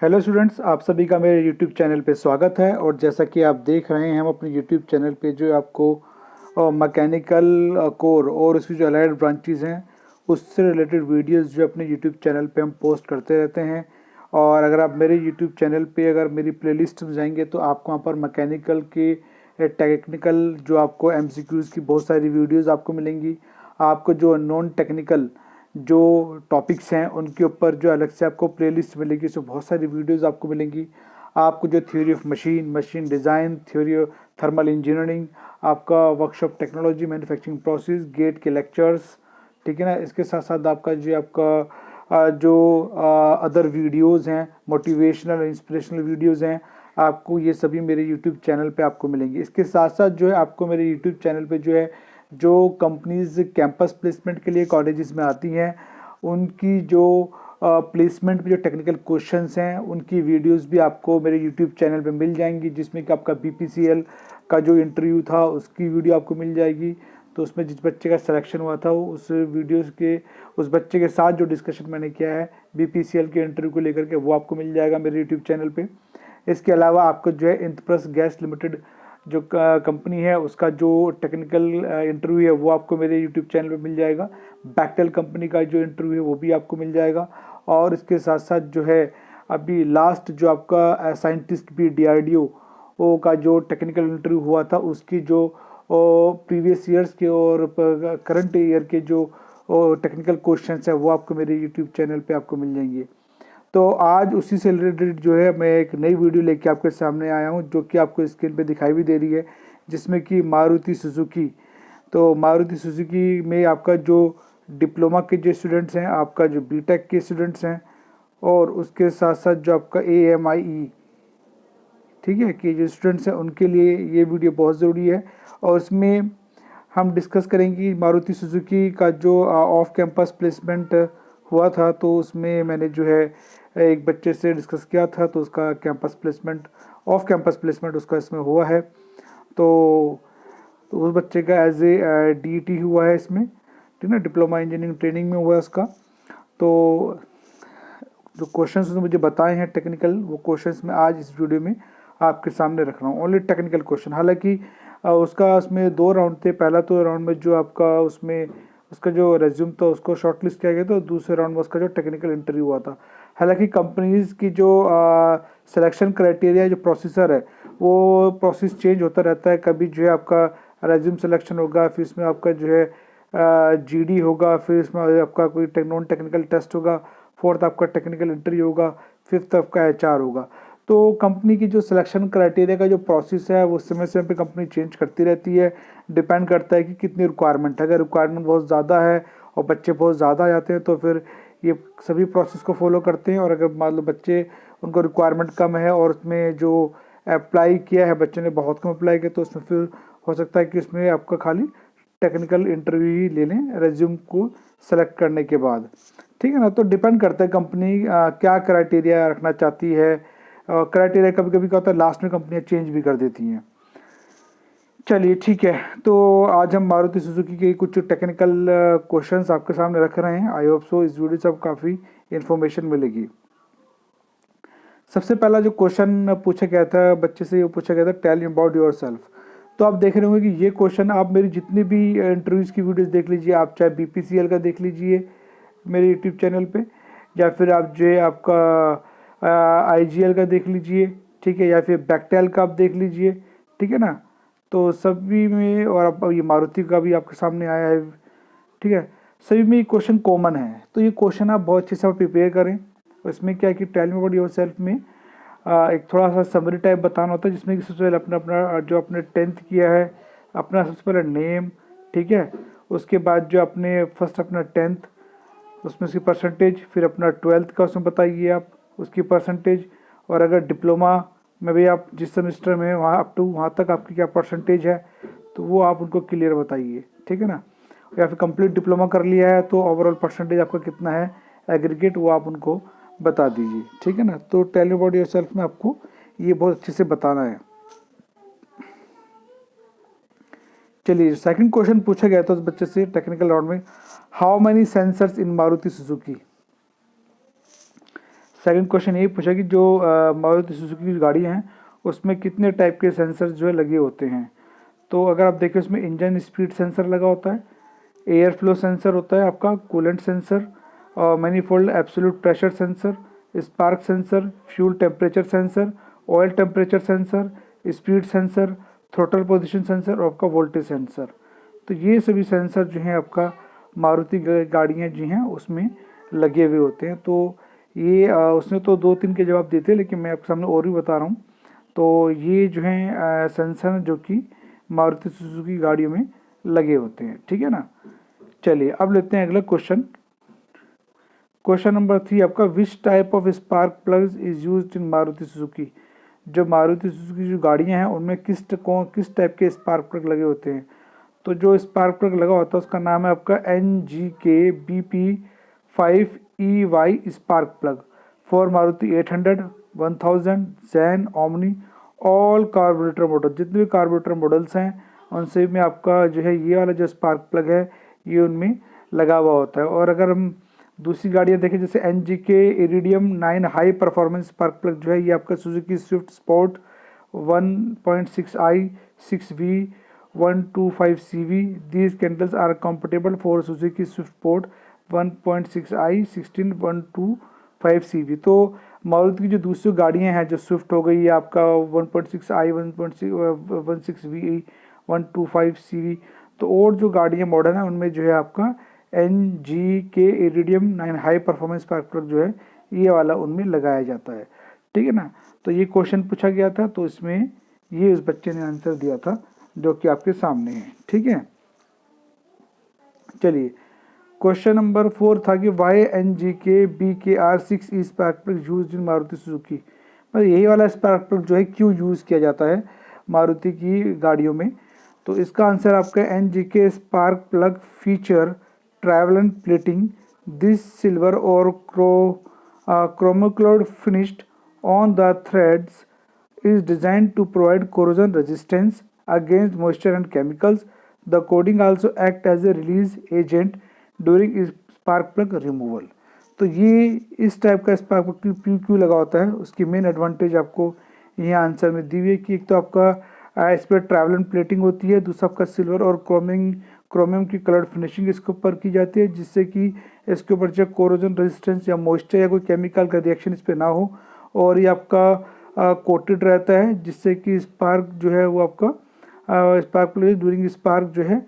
Hello students, आप सभी का मेरे यूट्यूब चैनल पे स्वागत है। और जैसा कि आप देख रहे हैं, हम अपने यूट्यूब चैनल पे जो आपको मैकेनिकल कोर और उसकी जो अलाइड ब्रांचेस हैं उससे रिलेटेड वीडियोस जो अपने यूट्यूब चैनल पे हम पोस्ट करते रहते हैं। और अगर आप मेरे यूट्यूब चैनल पे अगर मेरी प्लेलिस्ट में जाएंगे तो आपको वहाँ पर मैकेनिकल के टेक्निकल जो आपको एमसीक्यूज़ की बहुत सारी वीडियोज़ आपको मिलेंगी। आपको जो नॉन टेक्निकल जो टॉपिक्स हैं उनके ऊपर जो अलग से आपको प्लेलिस्ट मिलेगी, उसमें बहुत सारी वीडियोस आपको मिलेंगी। आपको जो theory of machine design, theory of thermal engineering, आपका workshop technology, manufacturing process, GATE के लेक्चर्स, ठीक है ना। इसके साथ साथ आपका जो जो अदर वीडियोस हैं, मोटिवेशनल इंस्पिरेशनल वीडियोस हैं, आपको ये सभी मेरे यूट्यूब चैनल पे आपको मिलेंगे। इसके साथ साथ जो है आपको मेरे यूट्यूब चैनल पे जो है जो कंपनीज कैंपस प्लेसमेंट के लिए कॉलेजेस में आती हैं उनकी जो प्लेसमेंट पे जो टेक्निकल क्वेश्चंस हैं उनकी वीडियोस भी आपको मेरे यूट्यूब चैनल पे मिल जाएंगी, जिसमें कि आपका बीपीसीएल का जो इंटरव्यू था उसकी वीडियो आपको मिल जाएगी। तो उसमें जिस बच्चे का सिलेक्शन हुआ था उस वीडियोस के उस बच्चे के साथ जो डिस्कशन मैंने किया है बीपीसीएल के इंटरव्यू को लेकर के, वो आपको मिल जाएगा मेरे यूट्यूब चैनल पे। इसके अलावा आपको जो है इंद्रप्रस्थ गैस लिमिटेड जो कंपनी है उसका जो टेक्निकल इंटरव्यू है वो आपको मेरे यूट्यूब चैनल पे मिल जाएगा। बैक्टेल कंपनी का जो इंटरव्यू है वो भी आपको मिल जाएगा। और इसके साथ साथ जो है अभी लास्ट जो आपका साइंटिस्ट भी डीआरडीओ का जो टेक्निकल इंटरव्यू हुआ था उसकी जो प्रीवियस ईयर्स के और करंट ईयर के जो टेक्निकल क्वेश्चंस है वो आपको मेरे यूट्यूब चैनल पे आपको मिल जाएंगे। तो आज उसी से रिलेटेड जो है मैं एक नई वीडियो लेके आपके सामने आया हूँ, जो कि आपको स्क्रीन पे दिखाई भी दे रही है, जिसमें कि मारुति सुजुकी। तो मारुति सुजुकी में आपका जो डिप्लोमा के जो स्टूडेंट्स हैं, आपका जो बीटेक के स्टूडेंट्स हैं, और उसके साथ साथ जो आपका AMIE, ठीक है, कि जो स्टूडेंट्स हैं उनके लिए ये वीडियो बहुत ज़रूरी है। और इसमें हम डिस्कस करेंगे मारुति सुजुकी का जो ऑफ कैंपस प्लेसमेंट हुआ था, तो उसमें मैंने जो है एक बच्चे से डिस्कस किया था, तो उसका campus placement off campus placement उसका इसमें हुआ है। तो उस बच्चे का एज ए DET हुआ है इसमें, ठीक है ना, डिप्लोमा इंजीनियरिंग ट्रेनिंग में हुआ है उसका। तो जो क्वेश्चंस उसने मुझे बताए हैं टेक्निकल, वो क्वेश्चंस मैं आज इस वीडियो में आपके सामने रख रहा हूँ, ओनली टेक्निकल क्वेश्चन। हालांकि उसका उसमें 2 राउंड थे। पहला तो राउंड में जो आपका उसमें उसका जो रेज्यूम था उसको शॉर्टलिस्ट किया गया था, दूसरे राउंड में उसका जो टेक्निकल इंटरव्यू हुआ था। हालांकि कंपनीज की जो सिलेक्शन क्राइटेरिया जो प्रोसीजर है वो प्रोसेस चेंज होता रहता है। कभी जो है आपका रेज्यूम सिलेक्शन होगा, फिर इसमें आपका जो है GD होगा, फिर इसमें आपका कोई नॉन टेक्निकल टेस्ट होगा, फोर्थ आपका टेक्निकल इंटरव्यू होगा, फिफ्थ आपका HR होगा। तो कंपनी की जो सिलेक्शन क्राइटेरिया का जो प्रोसेस है वो समय समय पे कंपनी चेंज करती रहती है। डिपेंड करता है कि कितनी रिक्वायरमेंट है। अगर रिक्वायरमेंट बहुत ज़्यादा है और बच्चे बहुत ज़्यादा आ जाते हैं तो फिर ये सभी प्रोसेस को फॉलो करते हैं। और अगर मान लो बच्चे उनको रिक्वायरमेंट कम है और उसमें जो अप्लाई किया है बच्चे ने बहुत कम अप्लाई किया, तो उसमें फिर हो सकता है कि उसमें आपका खाली टेक्निकल इंटरव्यू ही ले लें रेज्यूम को सेलेक्ट करने के बाद, ठीक है ना। तो डिपेंड करता है कंपनी क्या क्राइटेरिया रखना चाहती है। क्राइटेरिया कभी कभी क्या होता है लास्ट में कंपनियां चेंज भी कर देती हैं। चलिए ठीक है, तो आज हम मारुति सुजुकी के कुछ टेक्निकल क्वेश्चंस आपके सामने रख रहे हैं। आई होप सो इस वीडियो से आपको काफ़ी इन्फॉर्मेशन मिलेगी। सबसे पहला जो क्वेश्चन पूछा गया था बच्चे से, वो पूछा गया था tell me about yourself. तो आप देख रहे होंगे कि ये क्वेश्चन आप मेरी जितनी भी इंटरव्यूज़ की वीडियोस देख लीजिए, आप चाहे BPCL का देख लीजिए मेरे यूट्यूब चैनल पे, या फिर आप जो है आपका IGL का देख लीजिए, ठीक है, या फिर बैक्टेल का आप देख लीजिए, ठीक है ना। तो सभी में, और अब ये मारुति का भी आपके सामने आया है, ठीक है, सभी में ये क्वेश्चन कॉमन है। तो ये क्वेश्चन आप बहुत अच्छे से प्रिपेयर करें। इसमें क्या है कि tell me about yourself में एक थोड़ा सा समरी टाइप बताना होता है, जिसमें कि सबसे पहले अपना अपना जो आपने 10th किया है अपना सबसे पहले नेम, ठीक है, उसके बाद जो अपने फर्स्ट अपना 10th उसमें उसकी परसेंटेज, फिर अपना 12th का उसमें बताइए आप उसकी परसेंटेज, और अगर डिप्लोमा में भी आप जिस सेमेस्टर में वहाँ अप टू वहाँ तक आपकी क्या परसेंटेज है तो वो आप उनको क्लियर बताइए, ठीक है ना। या फिर कंप्लीट डिप्लोमा कर लिया है तो ओवरऑल परसेंटेज आपका कितना है एग्रीगेट, वो आप उनको बता दीजिए, ठीक है ना। तो टेल मी अबाउट योरसेल्फ में आपको ये बहुत अच्छे से बताना है। चलिए, सेकंड क्वेश्चन पूछा गया था उस बच्चे से टेक्निकल राउंड में, how many sensors in Maruti Suzuki. Second question ये पूछा कि जो मारुति सुजुकी की गाड़ी हैं उसमें कितने टाइप के सेंसर जो है लगे होते हैं। तो अगर आप देखें उसमें इंजन स्पीड सेंसर लगा होता है, एयर फ्लो सेंसर होता है आपका, कूलेंट सेंसर, और manifold absolute pressure sensor, spark sensor, fuel temperature sensor, oil temperature sensor, speed sensor, throttle position sensor और आपका वोल्टेज सेंसर। तो ये सभी सेंसर जो हैं आपका मारुति गाड़ियाँ जी हैं उसमें लगे हुए होते हैं। तो ये उसने तो 2-3 के जवाब देते हैं, लेकिन मैं आपके सामने और भी बता रहा हूँ। तो ये जो हैं सेंसर जो कि मारुति सुजुकी गाड़ियों में लगे होते हैं, ठीक है ना। चलिए अब लेते हैं अगला क्वेश्चन। क्वेश्चन नंबर 3 आपका, which type of spark plugs is used in Maruti Suzuki. जो मारुति सुजुकी जो गाड़ियाँ हैं उनमें किस टाइप के स्पार्क प्लग लगे होते हैं। तो जो स्पार्क प्लग लगा होता है उसका नाम है आपका NGK BP5EY spark plug for Maruti 800, 1000, Jain, omni, all carburettor model. जितने भी कार्बोरेटर मॉडल्स हैं उन सभी में आपका जो है ये वाला जो स्पार्क प्लग है ये उनमें लगा हुआ होता है। और अगर हम दूसरी गाड़ियाँ देखें जैसे NGK iridium 9 high performance spark plug जो है ये आपका Suzuki Swift sport 1.6i, 6V, 125CV। These candles are compatible for Suzuki Swift Sport 1.6i, 16, 125CV। तो मारुति की जो दूसरी गाड़ियाँ हैं, जो स्विफ्ट हो गई आपका 1.6i, 1.16V, 125CV, तो और जो गाड़ियाँ मॉडर्न हैं उनमें जो है आपका NGK iridium 9 high performance spark plug जो है ये वाला उनमें लगाया जाता है, ठीक है ना। तो ये क्वेश्चन पूछा गया था, तो इसमें ये उस बच्चे ने आंसर दिया था जो कि आपके सामने है, ठीक है। चलिए क्वेश्चन नंबर 4 था कि why NGK BKR6 spark plug use in Maruti Suzuki. मतलब यही वाला स्पार्क प्लग जो है क्यों यूज़ किया जाता है मारुति की गाड़ियों में। तो इसका आंसर आपका NGK स्पार्क प्लग फीचर ट्रैवलन प्लेटिंग दिस सिल्वर और chromocloud finished on the threads is designed to provide corrosion resistance against moisture and chemicals. The coating also act as a release agent during spark plug removal। तो ये इस type का spark plug क्यों लगा होता है, उसकी मेन एडवांटेज आपको यहाँ आंसर में दी हुई है कि एक तो आपका इस पर ट्रैवलन प्लेटिंग होती है, दूसरा आपका सिल्वर और क्रोमियम की कलर फिनिशिंग इसके ऊपर की जाती है, जिससे कि इसके ऊपर जो कोरोजन रेजिस्टेंस या मॉइस्चर या कोई केमिकल का रिएक्शन इस पर ना हो। और ये आपका कोटेड रहता है जिससे कि स्पार्क जो है वो आपका स्पार्क प्लग ड्यूरिंग स्पार्क जो है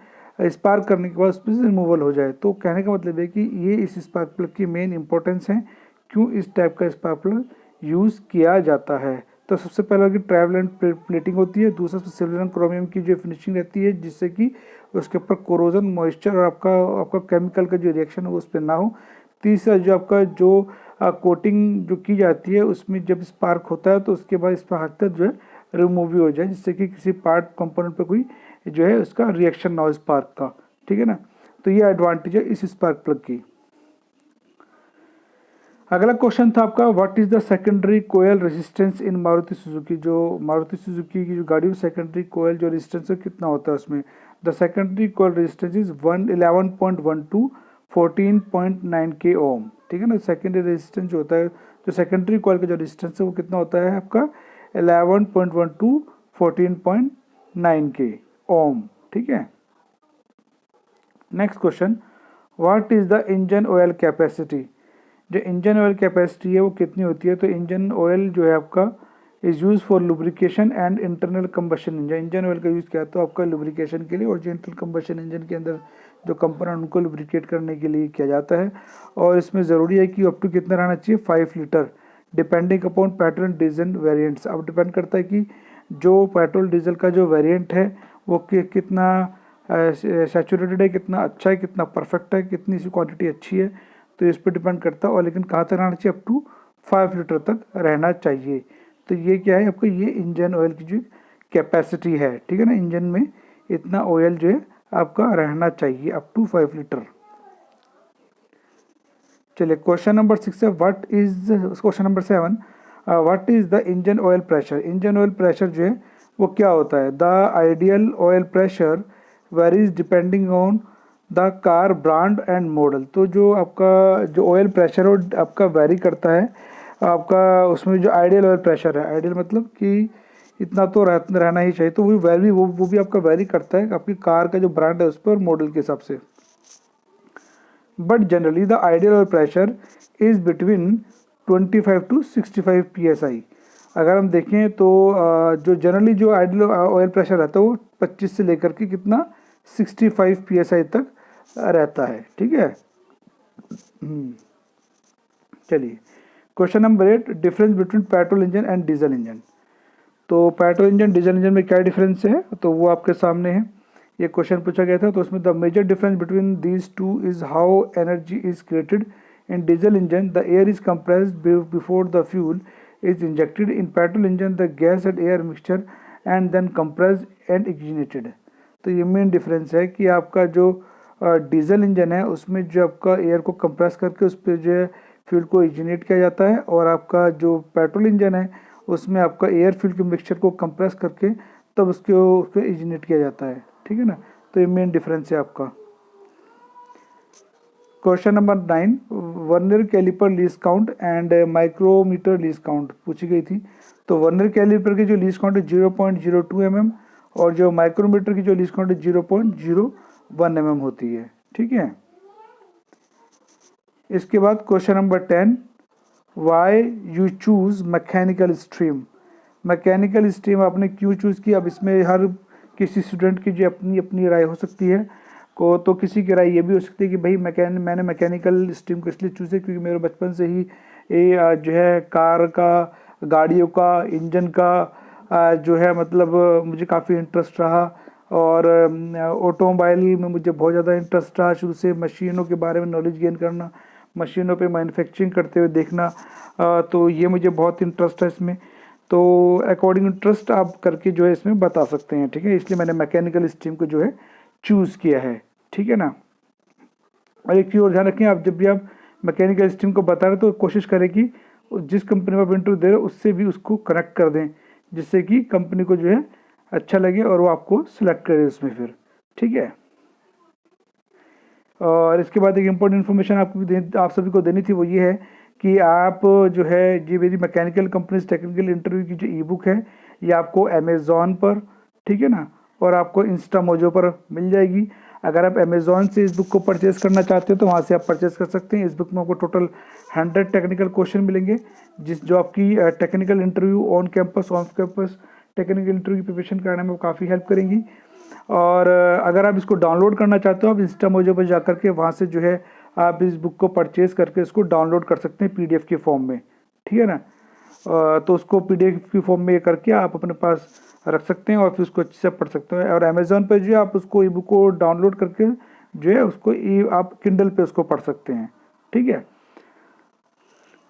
स्पार्क करने के बाद उस पर रिमूवल हो जाए। तो कहने का मतलब है कि ये इस स्पार्क प्लग की मेन इंपॉर्टेंस है, क्यों इस टाइप का स्पार्क प्लग यूज़ किया जाता है। तो सबसे पहले कि ट्रैवलन प्लेटिंग होती है, दूसरा सिल्वर एंड क्रोमियम की जो फिनिशिंग रहती है जिससे कि उसके ऊपर कोरोजन मॉइस्चर और आपका केमिकल का जो रिएक्शन है वो उस पर ना हो। तीसरा जो आपका जो कोटिंग जो की जाती है उसमें जब स्पार्क होता है तो उसके बाद इसका हद तक जो है रिमूव भी हो जाए, जिससे कि किसी पार्ट कंपोनेंट पे कोई जो है उसका रिएक्शन ना हो स्पार्क का, ठीक है ना। तो ये एडवांटेज है इस स्पार्क प्लग की। अगला क्वेश्चन था आपका, what is the secondary coil resistance in Maruti Suzuki. जो मारुति सुजुकी की जो गाड़ी में सेकेंडरी कोयल जो रेजिस्टेंस है कितना होता है उसमें। The secondary coil resistance is 11.12 14.9 के ओम, ठीक है ना। सेकेंडरी रेजिस्टेंस जो होता है, जो सेकेंडरी कोयल का जो रेजिस्टेंस है वो कितना होता है आपका 11.12 14.9 के ओम, ठीक है। Next question, what is the engine oil capacity. जो इंजन ऑयल कैपेसिटी है वो कितनी होती है। तो इंजन ऑयल जो है आपका is use for lubrication and internal combustion engine. Engine oil का यूज़ किया तो आपका लुब्रिकेशन के लिए और जो इंटरनल कंबशन इंजन के अंदर जो कंपोनेंट उनको लुब्रिकेट करने के लिए किया जाता है। और इसमें ज़रूरी है कि अप टू कितना रहना चाहिए 5 litre, depending upon petrol diesel variants. अब डिपेंड करता है कि जो पेट्रोल डीजल का जो वेरिएंट है वो कितना सैचुरेटेड है, कितना अच्छा है, कितना परफेक्ट है, कितनी सी क्वांटिटी अच्छी है, तो इस पर डिपेंड करता है। और लेकिन कहाँ तक रहना चाहिए, अप टू 5 लीटर तक रहना चाहिए। तो ये क्या है आपका, ये इंजन ऑयल की जो कैपेसिटी है, ठीक है ना। इंजन में इतना ऑयल जो है आपका रहना चाहिए अप टू 5 लीटर। चलिए क्वेश्चन नंबर 6 है, question number 7, what is the engine oil pressure. Engine oil pressure जो है वो क्या होता है। The ideal oil pressure varies depending on the car brand and model. तो जो आपका जो ऑयल प्रेशर वो आपका वेरी करता है आपका उसमें जो आइडियल ऑयल प्रेशर है, आइडियल मतलब कि इतना तो रहना ही चाहिए, तो वो भी आपका वैरी करता है आपकी कार का जो ब्रांड है उस पर और मॉडल के हिसाब से। But generally the ideal oil pressure is between 25 to 65 psi। अगर हम देखें तो जो जनरली जो आइडियल ऑयल प्रेशर रहता है वो 25 से लेकर के कितना 65 psi तक रहता है, ठीक है। चलिए question number 8, difference between petrol engine and diesel engine. तो पेट्रोल इंजन डीजल इंजन में क्या डिफरेंस है, तो वो आपके सामने है, ये क्वेश्चन पूछा गया था। तो उसमें the major difference between these two is how energy is created. In diesel engine the air is compressed before the fuel is injected. In petrol engine the gas and air mixture and then compressed and ignited। तो ये main difference है कि आपका जो diesel engine है उसमें जो आपका एयर को कंप्रेस करके उस पर जो है फ्यूल को इग्निट किया जाता है, और आपका जो पेट्रोल इंजन है उसमें आपका एयर फ्यूल के मिक्सचर को कंप्रेस करके तब उसको इग्निट किया जाता है, ठीक है ना। तो ये मेन डिफरेंस है आपका। Question number 9, vernier caliper least count and micrometer least count पूछी गई थी। तो वर्नियर कैलिपर की जो लीस्ट काउंट है 0.02 mm और जो माइक्रोमीटर की जो लीस्ट काउंट है 0.01 mm होती है, ठीक है। इसके बाद question number 10, why you choose mechanical stream. Mechanical stream आपने क्यों चूज़ की। अब इसमें हर किसी स्टूडेंट की जो अपनी अपनी राय हो सकती है को, तो किसी की राय ये भी हो सकती है कि भाई मैंने मैकेनिकल स्ट्रीम को इसलिए चूज़ है क्योंकि मेरे बचपन से ही ये जो है कार का, गाड़ियों का, इंजन का जो है मतलब मुझे काफ़ी इंटरेस्ट रहा, और ऑटोमोबाइल में मुझे बहुत ज़्यादा इंटरेस्ट रहा शुरू से। मशीनों के बारे में नॉलेज गेन करना, मशीनों पे मैन्युफैक्चरिंग करते हुए देखना, तो ये मुझे बहुत इंटरेस्ट है इसमें। तो अकॉर्डिंग इंटरेस्ट आप करके जो है इसमें बता सकते हैं, ठीक है। इसलिए मैंने मैकेनिकल स्ट्रीम को जो है चूज़ किया है, ठीक है ना। और एक चीज़ और ध्यान रखें, आप जब भी आप मैकेनिकल स्ट्रीम को बता रहे तो कोशिश करें कि जिस कंपनी में आप इंटरव्यू दे रहे हो उससे भी उसको कनेक्ट कर दें, जिससे कि कंपनी को जो है अच्छा लगे और वो आपको सिलेक्ट करे उसमें फिर, ठीक है। और इसके बाद एक इम्पोर्टेंट इन्फॉर्मेशन आप सभी को देनी थी, वो ये है कि आप जो है ये मेरी मैकेनिकल कंपनीज टेक्निकल इंटरव्यू की जो ई बुक है ये आपको अमेज़ॉन पर, ठीक है ना, और आपको इंस्टा मोजो पर मिल जाएगी। अगर आप अमेज़ॉन से इस बुक को परचेज़ करना चाहते हो तो वहाँ से आप परचेज़ कर सकते हैं। इस बुक में आपको टोटल 100 टेक्निकल क्वेश्चन मिलेंगे, जो आपकी technical interview on campus off campus technical interview की प्रिपरेशन कराने में काफ़ी हेल्प करेंगी। और अगर आप इसको डाउनलोड करना चाहते हो आप इंस्टा मोजो पर जा करके वहाँ से जो है आप इस बुक को परचेज़ करके इसको डाउनलोड कर सकते हैं पीडीएफ के फॉर्म में, ठीक है ना। तो उसको पीडीएफ की फॉर्म में करके आप अपने पास रख सकते हैं और फिर उसको अच्छे से पढ़ सकते हैं। और अमेज़ॉन पे जो है आप उसको ई बुक को डाउनलोड करके जो है उसको आप किंडल पे उसको पढ़ सकते हैं, ठीक है।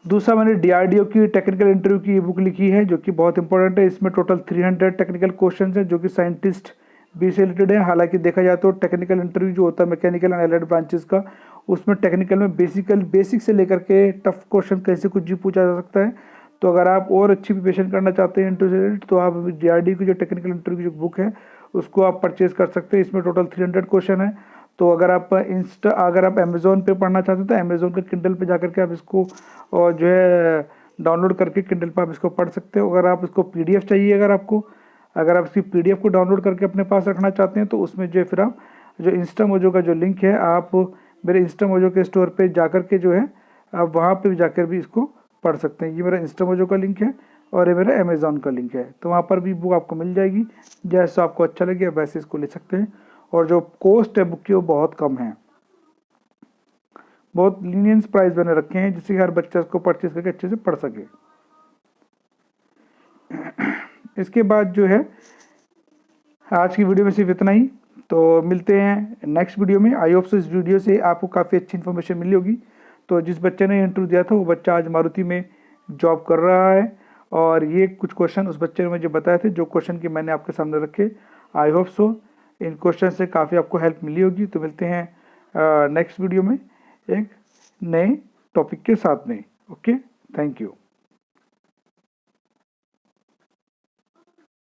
दूसरा मैंने डीआरडीओ की टेक्निकल इंटरव्यू की ई बुक लिखी है जो कि बहुत इंपॉर्टेंट है। इसमें टोटल 300 टेक्निकल क्वेश्चन हैं जो कि साइंटिस्ट भी से रिलेटेड है। हालांकि देखा जाए तो टेक्निकल इंटरव्यू जो होता है मैकेनिकल एंड एलाइड ब्रांचेस का, उसमें टेक्निकल में बेसिक से लेकर के टफ क्वेश्चन कैसे कुछ भी पूछा जा सकता है। तो अगर आप और अच्छी प्रिपरेशन करना चाहते हैं इंटरव्यू से रिलेटेड तो आप डीआरडीओ की जो टेक्निकल इंटरव्यू की जो बुक है उसको आप परचेज कर सकते हैं। इसमें टोटल 300 क्वेश्चन है। तो अगर आप अमेज़ॉन पे पढ़ना चाहते हैं तो अमेज़ॉन के किंडल पे जाकर के आप इसको और जो है डाउनलोड करके किंडल पे आप इसको पढ़ सकते हो। अगर आप इसको पीडीएफ चाहिए, अगर आप इसकी पीडीएफ को डाउनलोड करके अपने पास रखना चाहते हैं तो उसमें जो है फिर आप जो इंस्टा मोजो का जो लिंक है आप मेरे इंस्टा मोजो के स्टोर पे जाकर के जो है आप वहाँ पे जाकर भी इसको पढ़ सकते हैं। ये मेरा इंस्टा मोजो का लिंक है और ये मेरा अमेज़ॉन का लिंक है, तो वहाँ पर भी बुक आपको मिल जाएगी। जैसा आपको अच्छा लगे वैसे इसको ले सकते हैं। और जो कॉस्ट है बुक की वो बहुत कम है, बहुत लीनियंस प्राइस बने रखे हैं जिससे हर बच्चा इसको परचेज करके अच्छे से पढ़ सके। इसके बाद जो है आज की वीडियो में सिर्फ इतना ही, तो मिलते हैं नेक्स्ट वीडियो में। आई होप सो इस वीडियो से आपको काफ़ी अच्छी इन्फॉर्मेशन मिली होगी। तो जिस बच्चे ने इंटरव्यू दिया था वो बच्चा आज मारुति में जॉब कर रहा है, और ये कुछ क्वेश्चन उस बच्चे ने मुझे बताए थे जो क्वेश्चन की मैंने आपके सामने रखे। I hope so in question से काफ़ी आपको हेल्प मिली होगी। तो मिलते हैं नेक्स्ट वीडियो में एक नए टॉपिक के साथ में। Okay, thank you.